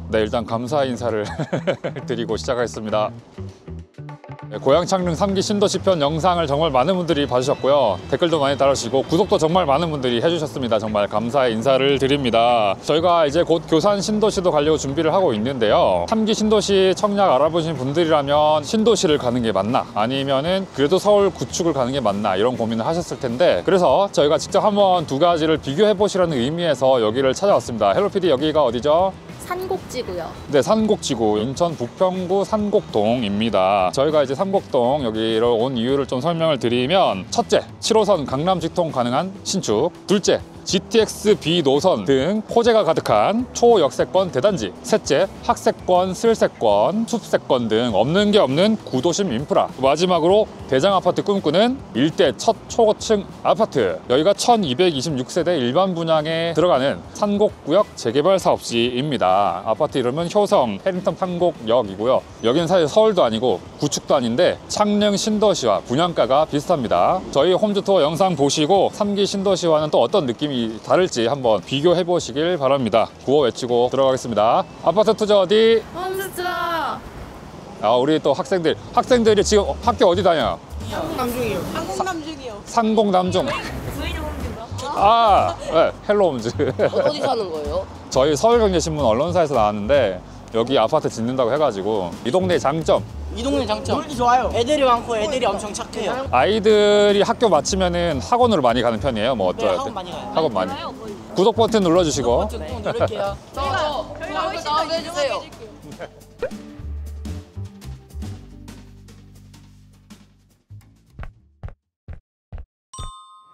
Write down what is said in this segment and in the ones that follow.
네, 일단 감사 인사를 드리고 시작하겠습니다. 네, 고향 창릉 3기 신도시 편 영상을 정말 많은 분들이 봐주셨고요. 댓글도 많이 달아주시고 구독도 정말 많은 분들이 해주셨습니다. 정말 감사의 인사를 드립니다. 저희가 이제 곧 교산 신도시도 가려고 준비를 하고 있는데요. 3기 신도시 청약 알아보신 분들이라면 신도시를 가는 게 맞나, 아니면은 그래도 서울 구축을 가는 게 맞나, 이런 고민을 하셨을 텐데, 그래서 저희가 직접 한번 두 가지를 비교해 보시라는 의미에서 여기를 찾아왔습니다. 헬로 PD, 여기가 어디죠? 산곡지구요. 네, 산곡지구, 인천 부평구 산곡동입니다. 저희가 이제 산곡동 여기로 온 이유를 좀 설명을 드리면, 첫째, 7호선 강남 직통 가능한 신축. 둘째, GTX B 노선 등 호재가 가득한 초역세권 대단지. 셋째, 학세권, 슬세권, 숲세권 등 없는 게 없는 구도심 인프라. 마지막으로 대장 아파트 꿈꾸는 일대 첫 초고층 아파트. 여기가 1226세대 일반 분양에 들어가는 산곡구역 재개발 사업지입니다. 아파트 이름은 효성 해링턴 판곡역이고요. 여기는 사실 서울도 아니고 구축도 아닌데 창릉 신도시와 분양가가 비슷합니다. 저희 홈즈투어 영상 보시고 3기 신도시와는 또 어떤 느낌이 다를지 한번 비교해 보시길 바랍니다. 구호 외치고 들어가겠습니다. 아파트 투자 어디? 홈즈투어. 우리 또 학생들이 지금 학교 어디 다녀요? 한국남중이요. 한국남중이요. 상공남중. 저희는 홈즈인가? 네, 헬로 홈즈. 어디 사는 거예요? 저희 서울경제신문 언론사에서 나왔는데, 여기 아파트 짓는다고 해가지고 이 동네 장점, 이 동네 장점. 놀기 좋아요. 애들이 많고 애들이 엄청 착해요. 아이들이 학교 마치면은 학원으로 많이 가는 편이에요. 뭐 네, 어쩌야 학원 돼? 많이 가요. 학원 많이. 구독 버튼 눌러주시고. 꼭 누를게요. 저희가 훨씬 나오게 해주세요.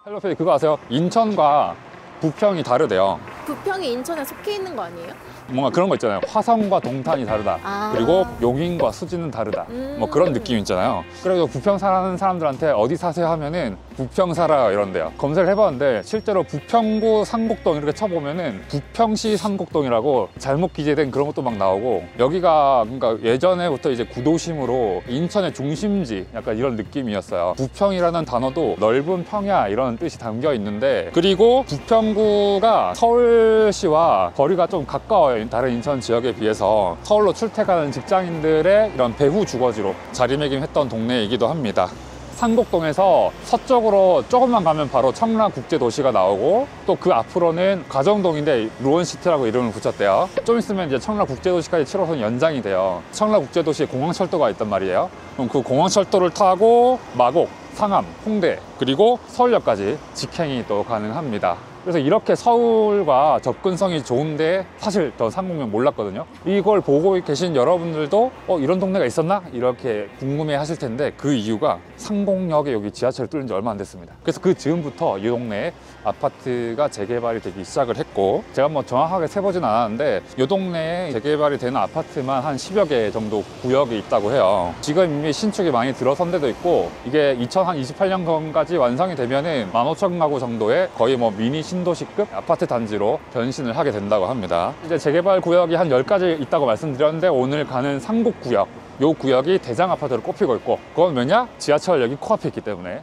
헬로페이 그거 아세요? 인천과 부평이 다르대요. 부평이 인천에 속해 있는 거 아니에요? 뭔가 그런 거 있잖아요. 화성과 동탄이 다르다. 그리고 용인과 수지는 다르다. 뭐 그런 느낌 있잖아요. 그래서 부평 사는 사람들한테 어디 사세요 하면은 부평 살아요 이런데요. 검색을 해봤는데 실제로 부평구 산곡동 이렇게 쳐보면은 부평시 산곡동이라고 잘못 기재된 그런 것도 막 나오고, 여기가 그러니까 예전에부터 이제 구도심으로 인천의 중심지 약간 이런 느낌이었어요. 부평이라는 단어도 넓은 평야 이런 뜻이 담겨 있는데, 그리고 부평구가 서울시와 거리가 좀 가까워요. 다른 인천 지역에 비해서. 서울로 출퇴가는 직장인들의 이런 배후 주거지로 자리매김했던 동네이기도 합니다. 산곡동에서 서쪽으로 조금만 가면 바로 청라국제도시가 나오고, 또 그 앞으로는 가정동인데 루원시티라고 이름을 붙였대요. 좀 있으면 이제 청라국제도시까지 7호선 연장이 돼요. 청라국제도시에 공항철도가 있단 말이에요. 그럼 그 공항철도를 타고 마곡, 상암, 홍대, 그리고 서울역까지 직행이 또 가능합니다. 그래서 이렇게 서울과 접근성이 좋은데, 사실 저 상공역 몰랐거든요. 이걸 보고 계신 여러분들도 이런 동네가 있었나? 이렇게 궁금해 하실 텐데, 그 이유가 상공역에 여기 지하철이 뚫린 지 얼마 안 됐습니다. 그래서 그 즈음부터 이 동네에 아파트가 재개발이 되기 시작을 했고, 제가 뭐 정확하게 세보진 않았는데 이 동네에 재개발이 되는 아파트만 한 10여 개 정도 구역이 있다고 해요. 지금 이미 신축이 많이 들어선 데도 있고, 이게 2028년까지 완성이 되면은 15,000가구 정도의 거의 뭐 미니 신도시급 아파트 단지로 변신을 하게 된다고 합니다. 이제 재개발 구역이 한 10가지 있다고 말씀드렸는데, 오늘 가는 산곡구역, 이 구역이 대장 아파트로 꼽히고 있고, 그건 왜냐? 지하철역이 코앞에 있기 때문에.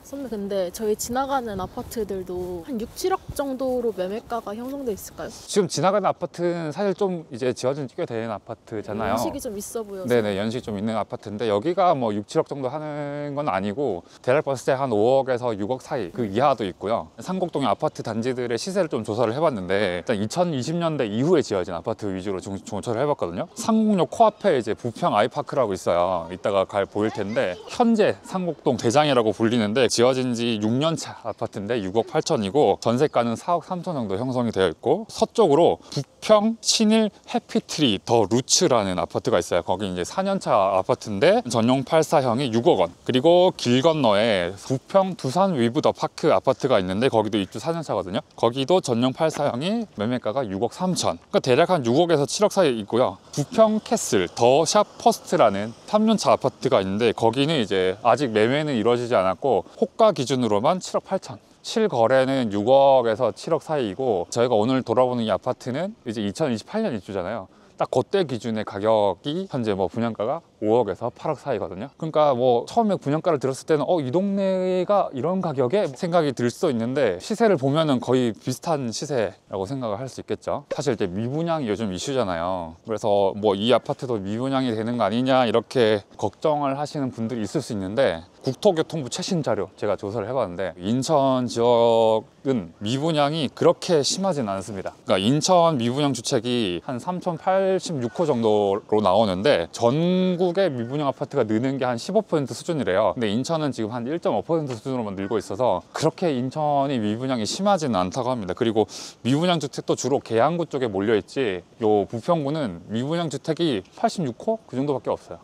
선배, 근데 저희 지나가는 아파트들도 한 6, 7억 정도로 매매가가 형성돼 있을까요? 지금 지나가는 아파트는 사실 좀 이제 지어진 지 꽤 된 아파트잖아요. 연식이 좀 있어 보여서. 네네, 연식이 좀 있는 아파트인데, 여기가 뭐 6, 7억 정도 하는 건 아니고, 대략 봤을 때 한 5억에서 6억 사이, 그 이하도 있고요. 산곡동의 아파트 단지들의 시세를 좀 조사를 해봤는데, 일단 2020년대 이후에 지어진 아파트 위주로 조사를 해봤거든요. 산곡역 코앞에 이제 부평 아이파크라고 있어요. 이따가 보일 텐데, 현재 산곡동 대장이라고 불리는데, 지어진 지 6년차 아파트인데 6억 8천이고 전세가는 4억 3천 정도 형성이 되어 있고, 서쪽으로 부평 신일 해피트리 더 루츠라는 아파트가 있어요. 거기 이제 4년차 아파트인데 전용 84형이 6억 원. 그리고 길 건너에 부평 두산 위브 더 파크 아파트가 있는데, 거기도 입주 4년차거든요. 거기도 전용 84형이 매매가가 6억 3천. 그러니까 대략 한 6억에서 7억 사이 있고요. 부평 캐슬 더 샵 퍼스트라는 3년차 아파트가 있는데, 거기는 이제 아직 매매는 이루어지지 않았고 호가 기준으로만 7억 8천. 실거래는 6억에서 7억 사이이고, 저희가 오늘 돌아보는 이 아파트는 이제 2028년 입주잖아요. 딱 그때 기준의 가격이 현재 뭐 분양가가 5억에서 8억 사이거든요. 그러니까 뭐 처음에 분양가를 들었을 때는 이 동네가 이런 가격에 생각이 들 수도 있는데 시세를 보면은 거의 비슷한 시세라고 생각을 할 수 있겠죠. 사실 이제 미분양이 요즘 이슈잖아요. 그래서 뭐 이 아파트도 미분양이 되는 거 아니냐 이렇게 걱정을 하시는 분들이 있을 수 있는데 국토교통부 최신 자료 제가 조사를 해봤는데 인천 지역은 미분양이 그렇게 심하진 않습니다. 그러니까 인천 미분양 주택이 한 3,086호 정도로 나오는데 전국의 미분양 아파트가 느는 게 한 15% 수준이래요. 근데 인천은 지금 한 1.5% 수준으로만 늘고 있어서 그렇게 인천이 미분양이 심하지는 않다고 합니다. 그리고 미분양 주택도 주로 계양구 쪽에 몰려있지 요 부평구는 미분양 주택이 86호? 그 정도밖에 없어요.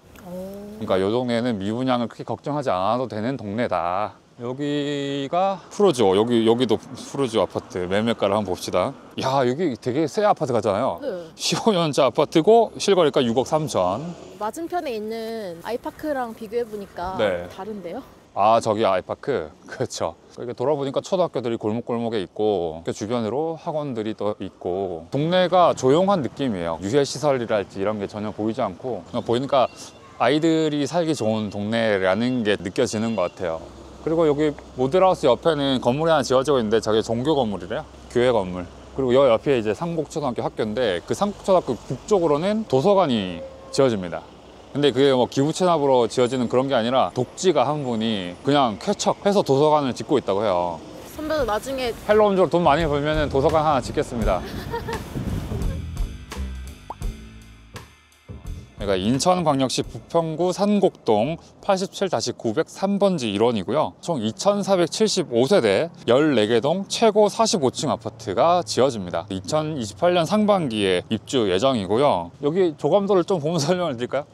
그러니까 이 동네는 미분양을 크게 걱정하지 않아도 되는 동네다. 여기가 푸르지오, 여기도 푸르지오 아파트 매매가를 한번 봅시다. 야, 여기 되게 새 아파트 같잖아요. 네. 15년차 아파트고 실거래가 6억 3천. 맞은편에 있는 아이파크랑 비교해보니까 네. 다른데요? 아, 저기 아이파크. 그렇죠. 이렇게 돌아보니까 초등학교들이 골목골목에 있고 그 주변으로 학원들이 또 있고 동네가 조용한 느낌이에요. 유해시설이랄지 이런 게 전혀 보이지 않고 그냥 보니까 아이들이 살기 좋은 동네라는 게 느껴지는 것 같아요. 그리고 여기 모델하우스 옆에는 건물이 하나 지어지고 있는데 저게 종교 건물이래요. 교회 건물. 그리고 여 옆에 이제 상곡초등학교 학교인데 그 상곡초등학교 북쪽으로는 도서관이 지어집니다. 근데 그게 뭐 기부 체납으로 지어지는 그런 게 아니라 독지가 한 분이 그냥 쾌척해서 도서관을 짓고 있다고 해요. 선배도 나중에 헬로움즈로 돈 많이 벌면 도서관 하나 짓겠습니다. 그러니까 인천광역시 부평구 산곡동 87-903번지 일원이고요. 총 2,475세대 14개 동 최고 45층 아파트가 지어집니다. 2028년 상반기에 입주 예정이고요. 여기 조감도를 좀 보면 설명을 드릴까요?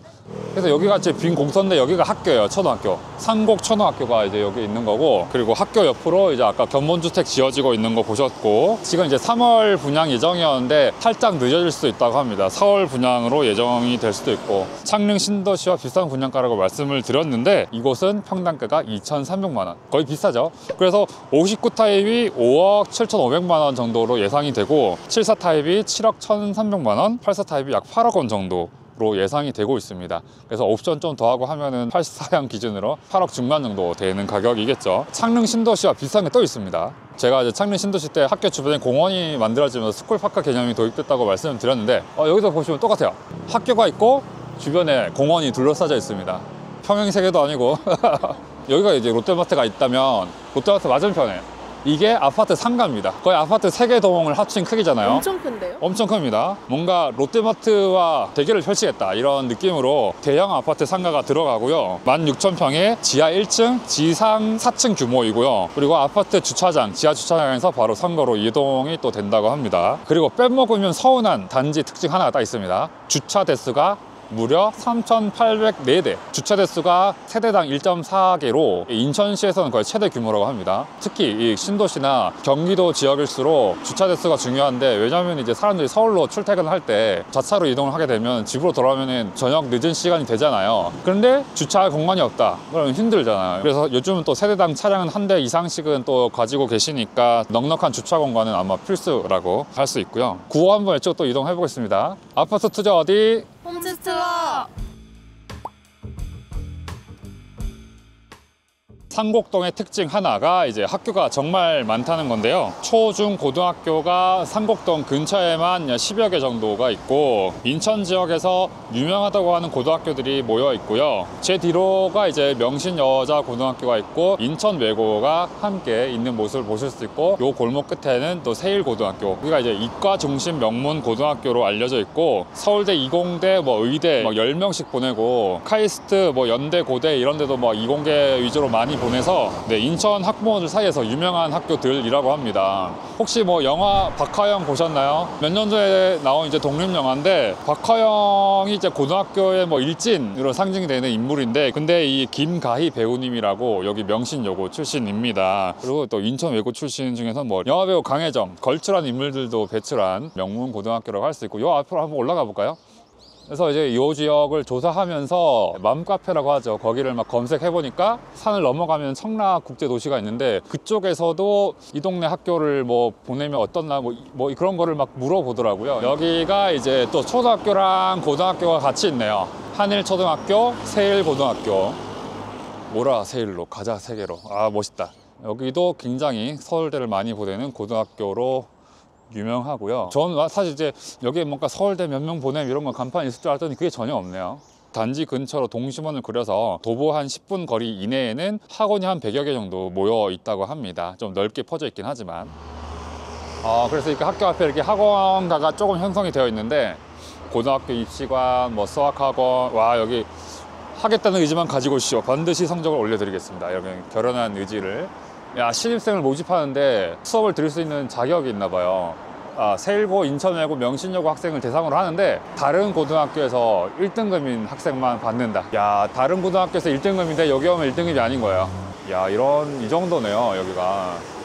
그래서 여기가 제 빈 공터인데 여기가 학교예요. 초등학교. 상곡 초등학교가 이제 여기 있는 거고, 그리고 학교 옆으로 이제 아까 견본주택 지어지고 있는 거 보셨고, 지금 이제 3월 분양 예정이었는데 살짝 늦어질 수도 있다고 합니다. 4월 분양으로 예정이 될 수도 있고, 창릉 신도시와 비슷한 분양가라고 말씀을 드렸는데 이곳은 평당가가 2,300만 원, 거의 비싸죠. 그래서 59 타입이 5억 7,500만 원 정도로 예상이 되고, 74 타입이 7억 1,300만 원, 84 타입이 약 8억 원 정도 로 예상이 되고 있습니다. 그래서 옵션 좀 더하고 하면은 84형 기준으로 8억 중반 정도 되는 가격이겠죠. 창릉 신도시와 비슷한 게 또 있습니다. 제가 이제 창릉 신도시 때 학교 주변에 공원이 만들어지면서 스쿨파크 개념이 도입됐다고 말씀을 드렸는데 여기서 보시면 똑같아요. 학교가 있고 주변에 공원이 둘러싸여 있습니다. 평행세계도 아니고 여기가 이제 롯데마트가 있다면 롯데마트 맞은편에 이게 아파트 상가입니다. 거의 아파트 3개 동을 합친 크기잖아요. 엄청 큰데요? 엄청 큽니다. 뭔가 롯데마트와 대결을 펼치겠다 이런 느낌으로 대형 아파트 상가가 들어가고요. 16,000평에 지하 1층, 지상 4층 규모이고요. 그리고 아파트 주차장, 지하 주차장에서 바로 상가로 이동이 또 된다고 합니다. 그리고 빼먹으면 서운한 단지 특징 하나가 딱 있습니다. 주차 대수가 무려 3,804대, 주차 대수가 세대당 1.4개로 인천시에서는 거의 최대 규모라고 합니다. 특히 이 신도시나 경기도 지역일수록 주차 대수가 중요한데, 왜냐하면 이제 사람들이 서울로 출퇴근을 할 때 자차로 이동을 하게 되면 집으로 돌아오면 저녁 늦은 시간이 되잖아요. 그런데 주차할 공간이 없다 그러면 힘들잖아요. 그래서 요즘은 또 세대당 차량은 한 대 이상씩은 또 가지고 계시니까 넉넉한 주차 공간은 아마 필수라고 할 수 있고요. 구호 한번 외치고 또 이동해 보겠습니다. 아파트 투자 어디? 홈즈투어! 상곡동의 특징 하나가 이제 학교가 정말 많다는 건데요. 초, 중, 고등학교가 상곡동 근처에만 10여 개 정도가 있고, 인천 지역에서 유명하다고 하는 고등학교들이 모여 있고요. 제 뒤로가 이제 명신여자고등학교가 있고, 인천 외고가 함께 있는 모습을 보실 수 있고, 요 골목 끝에는 또 세일고등학교, 여기가 이제 이과 중심 명문 고등학교로 알려져 있고, 서울대, 이공대, 의대 10명씩 보내고, 카이스트, 연대, 고대 이런 데도 이공계 위주로 많이 보내서 인천 학부모들 사이에서 유명한 학교들이라고 합니다. 혹시 영화 박하영 보셨나요? 몇 년 전에 나온 이제 독립영화인데, 박하영이 이제 고등학교의 일진으로 상징이 되는 인물인데, 근데 이 김가희 배우님이라고 여기 명신여고 출신입니다. 그리고 또 인천 외고 출신 중에서 영화배우 강혜정, 걸출한 인물들도 배출한 명문 고등학교라고 할 수 있고, 요 앞으로 한번 올라가 볼까요? 그래서 이제 이 지역을 조사하면서 맘카페라고 하죠. 거기를 검색해보니까 산을 넘어가면 청라국제도시가 있는데, 그쪽에서도 이 동네 학교를 보내면 어떻나 그런 거를 물어보더라고요. 여기가 이제 또 초등학교랑 고등학교가 같이 있네요. 한일초등학교, 세일고등학교. 뭐라 세일로 가자 세계로. 아 멋있다. 여기도 굉장히 서울대를 많이 보내는 고등학교로 유명하고요. 저는 사실 이제 여기에 뭔가 서울대 몇 명 보냄 이런 거 간판이 있을 줄 알았더니 그게 전혀 없네요. 단지 근처로 동심원을 그려서 도보 한 10분 거리 이내에는 학원이 한 100여 개 정도 모여 있다고 합니다. 좀 넓게 퍼져 있긴 하지만. 그래서 이렇게 학교 앞에 이렇게 학원가가 조금 형성이 되어 있는데 고등학교 입시관, 뭐 수학학원, 와 여기 하겠다는 의지만 가지고 오시오. 반드시 성적을 올려드리겠습니다. 이렇게 결연한 의지를. 야, 신입생을 모집하는데 수업을 들을 수 있는 자격이 있나 봐요. 세일고, 인천외고, 명신여고 학생을 대상으로 하는데 다른 고등학교에서 1등급인 학생만 받는다. 야, 다른 고등학교에서 1등급인데 여기 오면 1등급이 아닌 거예요. 야, 이 정도네요, 여기가.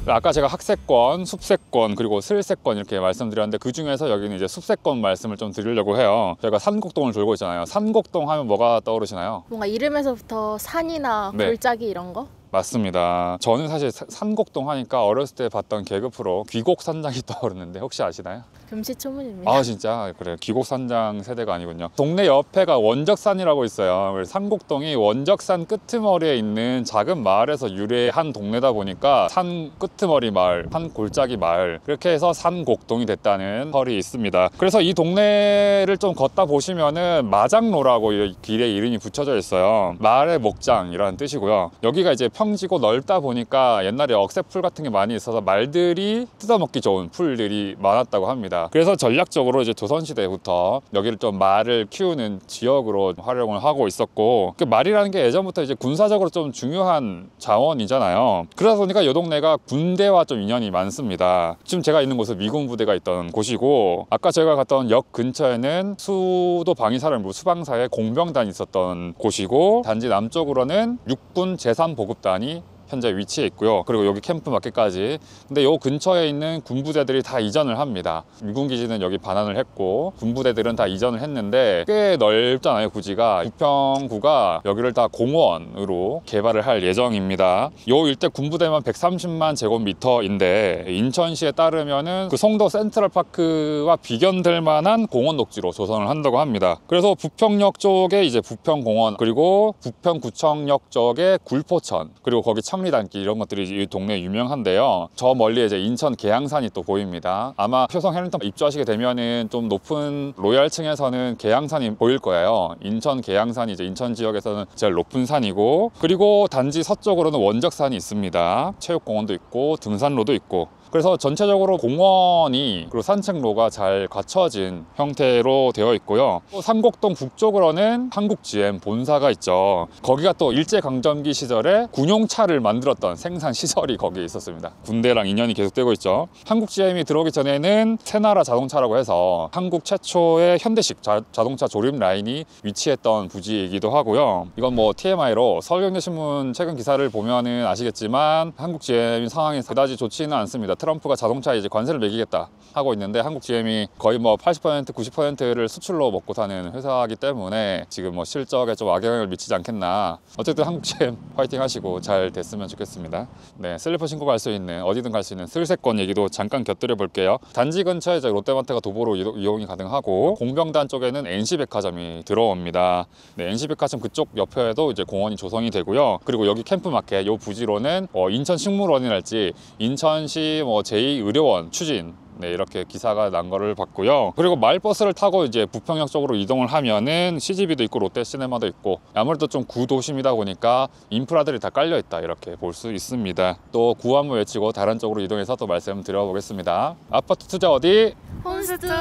아까 제가 학세권, 숲세권, 그리고 슬세권 이렇게 말씀드렸는데 그 중에서 여기는 이제 숲세권 말씀을 좀 드리려고 해요. 저희가 산곡동을 돌고 있잖아요. 산곡동 하면 뭐가 떠오르시나요? 뭔가 이름에서부터 산이나 네. 골짜기 이런 거? 맞습니다. 저는 사실 산곡동 하니까 어렸을 때 봤던 개그 프로 귀곡산장이 떠오르는데 혹시 아시나요? 금시초문입니다. 아 진짜 그래요. 귀곡산장 세대가 아니군요. 동네 옆에가 원적산이라고 있어요. 그래서 산곡동이 원적산 끄트머리에 있는 작은 마을에서 유래한 동네다 보니까 산 끄트머리 마을, 산 골짜기 마을 그렇게 해서 산곡동이 됐다는 설이 있습니다. 그래서 이 동네를 좀 걷다 보시면은 마장로라고 이 길에 이름이 붙여져 있어요. 마을의 목장이라는 뜻이고요. 여기가 이제 평지고 넓다 보니까 옛날에 억새풀 같은 게 많이 있어서 말들이 뜯어먹기 좋은 풀들이 많았다고 합니다. 그래서 전략적으로 이제 조선시대부터 여기를 좀 말을 키우는 지역으로 활용을 하고 있었고, 그 말이라는 게 예전부터 이제 군사적으로 좀 중요한 자원이잖아요. 그러다 보니까 이 동네가 군대와 좀 인연이 많습니다. 지금 제가 있는 곳은 미군 부대가 있던 곳이고, 아까 제가 갔던 역 근처에는 수도 방위사령부 수방사의 공병단이 있었던 곳이고, 단지 남쪽으로는 육군 제3보급단이 현재 위치해 있고요. 그리고 여기 캠프 마켓까지. 근데 요 근처에 있는 군부대들이 다 이전을 합니다. 미군 기지는 여기 반환을 했고 군부대들은 다 이전을 했는데 꽤 넓잖아요, 구지가. 부평구가 여기를 다 공원으로 개발을 할 예정입니다. 요 일대 군부대만 130만 제곱미터인데 인천시에 따르면은 그 송도 센트럴파크와 비견될 만한 공원 녹지로 조성을 한다고 합니다. 그래서 부평역 쪽에 이제 부평공원, 그리고 부평구청역 쪽에 굴포천, 그리고 거기 청리단길 이런 것들이 이 동네에 유명한데요. 저 멀리 이제 인천 계양산이 또 보입니다. 아마 효성 해링턴 입주하시게 되면은 좀 높은 로얄층에서는 계양산이 보일 거예요. 인천 계양산이 이제 인천 지역에서는 제일 높은 산이고, 그리고 단지 서쪽으로는 원적산이 있습니다. 체육공원도 있고 등산로도 있고. 그래서 전체적으로 공원이 그리고 산책로가 잘 갖춰진 형태로 되어 있고요. 또 산곡동 북쪽으로는 한국GM 본사가 있죠. 거기가 또 일제강점기 시절에 군용차를 만들었던 생산 시설이 거기에 있었습니다. 군대랑 인연이 계속되고 있죠. 한국GM이 들어오기 전에는 새나라 자동차라고 해서 한국 최초의 현대식 자동차 조립 라인이 위치했던 부지이기도 하고요. 이건 뭐 TMI로 서울경제신문 최근 기사를 보면은 아시겠지만 한국GM 상황이 그다지 좋지는 않습니다. 트럼프가 자동차에 이제 관세를 매기겠다 하고 있는데 한국 GM이 거의 뭐 80%, 90%를 수출로 먹고 사는 회사이기 때문에 지금 뭐 실적에 좀 악영향을 미치지 않겠나. 어쨌든 한국 GM 파이팅 하시고 잘 됐으면 좋겠습니다. 네, 슬리퍼 신고 갈 수 있는, 어디든 갈 수 있는 슬세권 얘기도 잠깐 곁들여 볼게요. 단지 근처에 이제 롯데마트가 도보로 이용이 가능하고, 공병단 쪽에는 NC백화점이 들어옵니다. 네, NC백화점 그쪽 옆에도 이제 공원이 조성이 되고요. 그리고 여기 캠프마켓 요 부지로는 인천식물원이랄지 인천시 제2의료원 추진, 네, 이렇게 기사가 난 거를 봤고요. 그리고 마을버스를 타고 이제 부평역 쪽으로 이동을 하면은 CGV도 있고 롯데시네마도 있고, 아무래도 좀 구도심이다 보니까 인프라들이 다 깔려 있다 이렇게 볼 수 있습니다. 또 구한무 외치고 다른 쪽으로 이동해서 또 말씀드려 보겠습니다. 아파트 투자 어디? 홈스트러.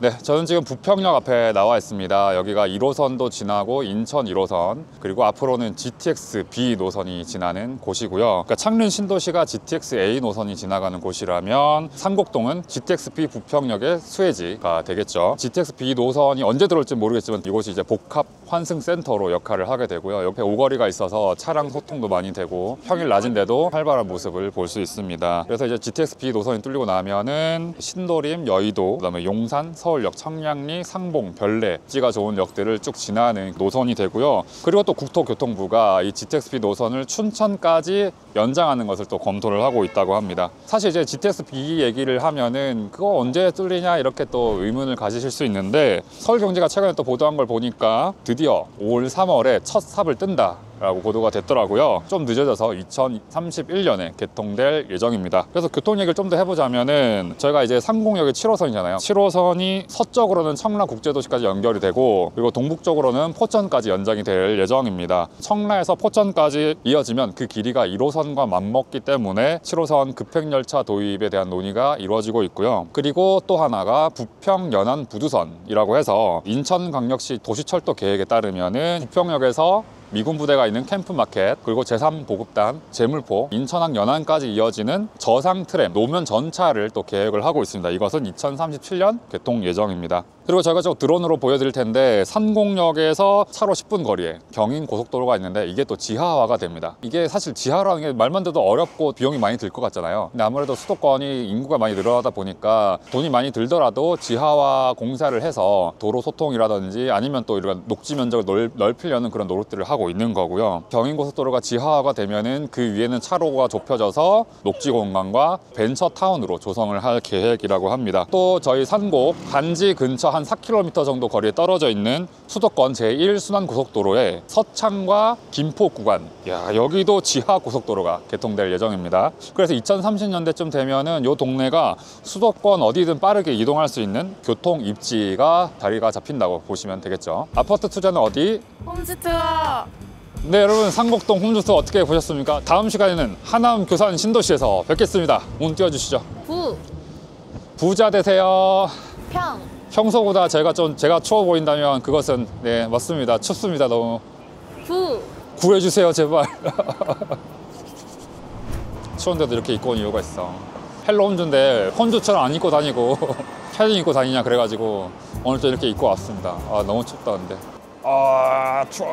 네, 저는 지금 부평역 앞에 나와 있습니다. 여기가 1호선도 지나고 인천 1호선, 그리고 앞으로는 GTX B 노선이 지나는 곳이고요. 그러니까 창릉 신도시가 GTX A 노선이 지나가는 곳이라면 산곡동은 GTX B 부평역의 수혜지가 되겠죠. GTX B 노선이 언제 들어올지 모르겠지만 이곳이 이제 복합 환승센터로 역할을 하게 되고요. 옆에 오거리가 있어서 차량 소통도 많이 되고 평일 낮인데도 활발한 모습을 볼 수 있습니다. 그래서 이제 GTX-B 노선이 뚫리고 나면은 신도림, 여의도, 그다음에 용산, 서울역, 청량리, 상봉, 별내 입지가 좋은 역들을 쭉 지나는 노선이 되고요. 그리고 또 국토교통부가 이 GTX-B 노선을 춘천까지 연장하는 것을 또 검토를 하고 있다고 합니다. 사실 이제 GTX-B 얘기를 하면은 그거 언제 뚫리냐 이렇게 또 의문을 가지실 수 있는데, 서울경제가 최근에 또 보도한 걸 보니까 드디어 올 3월에 첫 삽을 뜬다 라고 보도가 됐더라고요. 좀 늦어져서 2031년에 개통될 예정입니다. 그래서 교통 얘기를 좀 더 해보자면은, 저희가 이제 상공역이 7호선이잖아요. 7호선이 서쪽으로는 청라국제도시까지 연결이 되고, 그리고 동북쪽으로는 포천까지 연장이 될 예정입니다. 청라에서 포천까지 이어지면 그 길이가 1호선과 맞먹기 때문에 7호선 급행열차 도입에 대한 논의가 이루어지고 있고요. 그리고 또 하나가 부평연안부두선이라고 해서 인천광역시 도시철도 계획에 따르면은 부평역에서 미군 부대가 있는 캠프마켓, 그리고 제3보급단, 제물포, 인천항 연안까지 이어지는 저상 트램, 노면 전차를 또 계획을 하고 있습니다. 이것은 2037년 개통 예정입니다. 그리고 저희가 좀 드론으로 보여드릴 텐데, 산공역에서 차로 10분 거리에 경인고속도로가 있는데, 이게 또 지하화가 됩니다. 이게 사실 지하라는 게 말만 들어도 어렵고 비용이 많이 들 것 같잖아요. 근데 아무래도 수도권이 인구가 많이 늘어나다 보니까 돈이 많이 들더라도 지하화 공사를 해서 도로 소통이라든지 아니면 또 이런 녹지 면적을 넓히려는 그런 노력들을 하고 있는 거고요. 경인고속도로가 지하화가 되면은 그 위에는 차로가 좁혀져서 녹지 공간과 벤처타운으로 조성을 할 계획이라고 합니다. 또 저희 산곡 단지 근처 한 4km 정도 거리에 떨어져 있는 수도권 제1순환고속도로의 서창과 김포 구간, 여기도 지하 고속도로가 개통될 예정입니다. 그래서 2030년대쯤 되면은 이 동네가 수도권 어디든 빠르게 이동할 수 있는 교통 입지가 자리가 잡힌다고 보시면 되겠죠. 아파트 투자는 어디? 홈즈투어. 네, 여러분, 상곡동 홈즈투어 어떻게 보셨습니까? 다음 시간에는 하남 교산 신도시에서 뵙겠습니다. 문 띄워주시죠. 부자 되세요. 평소보다 제가 추워 보인다면 그것은, 네, 맞습니다. 춥습니다. 너무. 구해주세요, 제발. 추운데도 이렇게 입고 온 이유가 있어. 헬로 홈즈인데 홈즈처럼 안 입고 다니고 패딩 입고 다니냐 그래가지고 오늘 또 이렇게 입고 왔습니다. 아, 너무 춥다 근데. 아, 추워.